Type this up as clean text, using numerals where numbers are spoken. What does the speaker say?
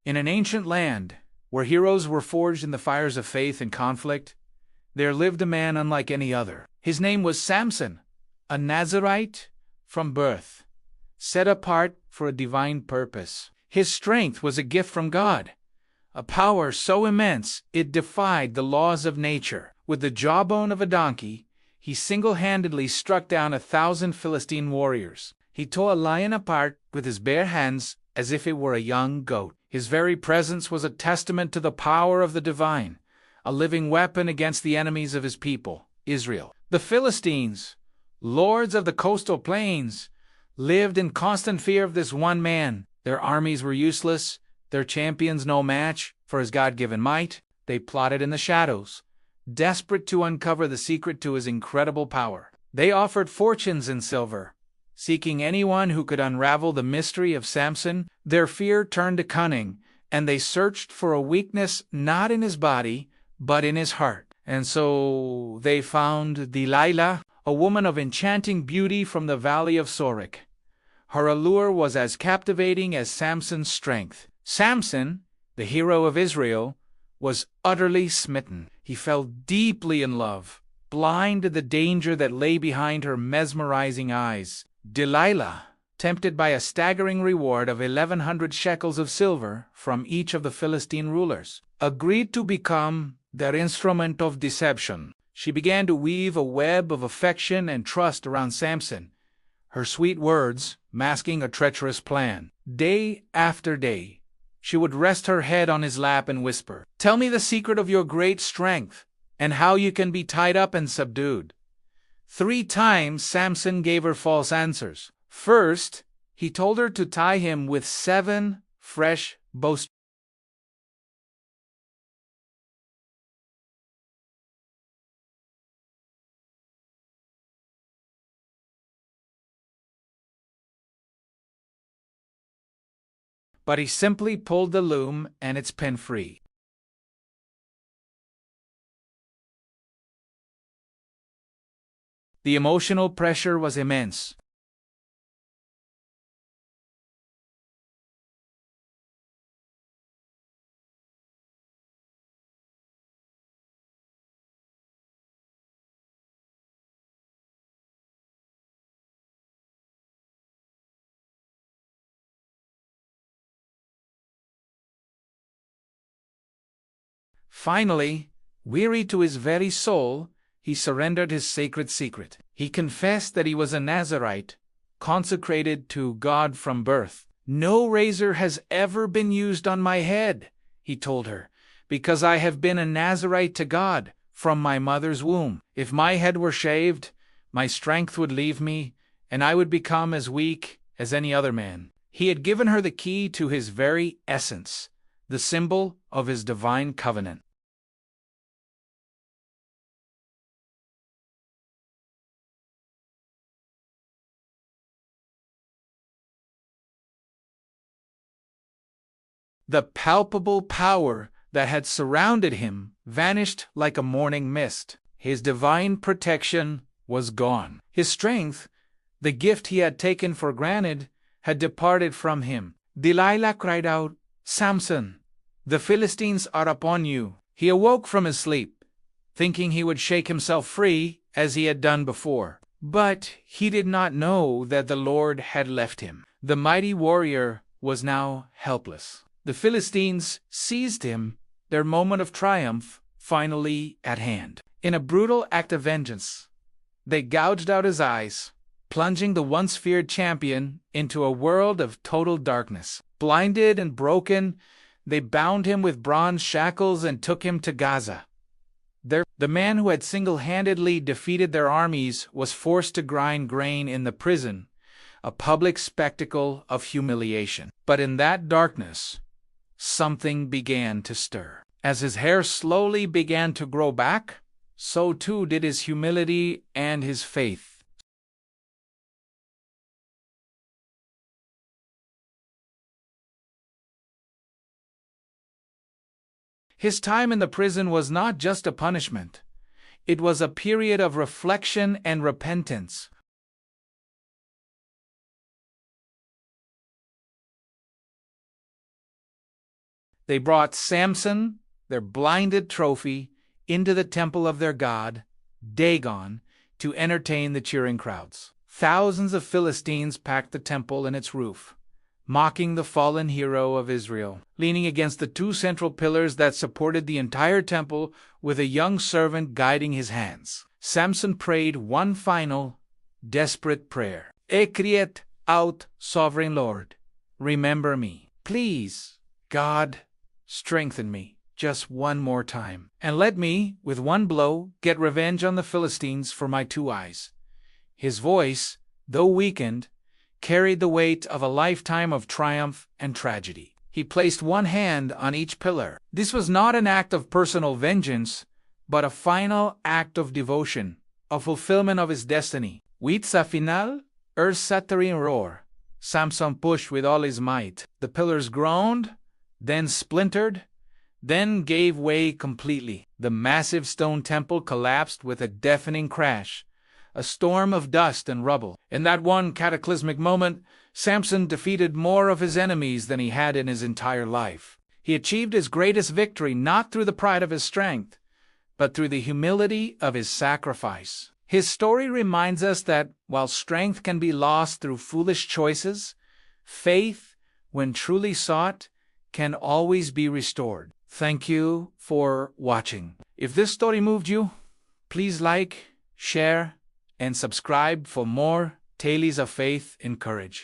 In an ancient land, where heroes were forged in the fires of faith and conflict, there lived a man unlike any other. His name was Samson, a Nazirite from birth, set apart for a divine purpose. His strength was a gift from God, a power so immense it defied the laws of nature. With the jawbone of a donkey, he single-handedly struck down 1,000 Philistine warriors. He tore a lion apart with his bare hands as if it were a young goat. His very presence was a testament to the power of the divine, a living weapon against the enemies of his people, Israel. The Philistines, lords of the coastal plains, lived in constant fear of this one man. Their armies were useless, their champions no match for his God-given might. They plotted in the shadows, desperate to uncover the secret to his incredible power. They offered fortunes in silver, seeking anyone who could unravel the mystery of Samson. Their fear turned to cunning, and they searched for a weakness not in his body, but in his heart. And so they found Delilah, a woman of enchanting beauty from the valley of Sorek. Her allure was as captivating as Samson's strength. Samson, the hero of Israel, was utterly smitten. He fell deeply in love, blind to the danger that lay behind her mesmerizing eyes. Delilah, tempted by a staggering reward of 1,100 shekels of silver from each of the Philistine rulers, agreed to become their instrument of deception. She began to weave a web of affection and trust around Samson, her sweet words masking a treacherous plan. Day after day, she would rest her head on his lap and whisper, "Tell me the secret of your great strength, and how you can be tied up and subdued." 3 times Samson gave her false answers. First, he told her to tie him with 7 fresh bowstrings. But he simply pulled the loom and its pin free. The emotional pressure was immense. Finally, weary to his very soul, he surrendered his sacred secret. He confessed that he was a Nazirite, consecrated to God from birth. "No razor has ever been used on my head," he told her, "because I have been a Nazirite to God from my mother's womb. If my head were shaved, my strength would leave me, and I would become as weak as any other man." He had given her the key to his very essence, the symbol of his divine covenant. The palpable power that had surrounded him vanished like a morning mist. His divine protection was gone. His strength, the gift he had taken for granted, had departed from him. Delilah cried out, "Samson, the Philistines are upon you." He awoke from his sleep, thinking he would shake himself free as he had done before. But he did not know that the Lord had left him. The mighty warrior was now helpless. The Philistines seized him, their moment of triumph finally at hand. In a brutal act of vengeance, they gouged out his eyes, plunging the once feared champion into a world of total darkness. Blinded and broken, they bound him with bronze shackles and took him to Gaza. The man who had single-handedly defeated their armies was forced to grind grain in the prison, a public spectacle of humiliation. But in that darkness, something began to stir. As his hair slowly began to grow back, so too did his humility and his faith. His time in the prison was not just a punishment. It was a period of reflection and repentance. They brought Samson, their blinded trophy, into the temple of their god, Dagon, to entertain the cheering crowds. Thousands of Philistines packed the temple and its roof, mocking the fallen hero of Israel. Leaning against the two central pillars that supported the entire temple, with a young servant guiding his hands, Samson prayed one final, desperate prayer. "I cried out, Sovereign Lord, remember me. Please, God, strengthen me just one more time, and let me, with one blow, get revenge on the Philistines for my 2 eyes." His voice, though weakened, carried the weight of a lifetime of triumph and tragedy. He placed one hand on each pillar. This was not an act of personal vengeance, but a final act of devotion, a fulfillment of his destiny. With sa final, earth-shattering roar, Samson pushed with all his might. The pillars groaned, then splintered, then gave way completely. The massive stone temple collapsed with a deafening crash, a storm of dust and rubble. In that one cataclysmic moment, Samson defeated more of his enemies than he had in his entire life. He achieved his greatest victory not through the pride of his strength, but through the humility of his sacrifice. His story reminds us that while strength can be lost through foolish choices, faith, when truly sought, can always be restored. Thank you for watching. If this story moved you, please like, share, and subscribe for more tales of faith and courage.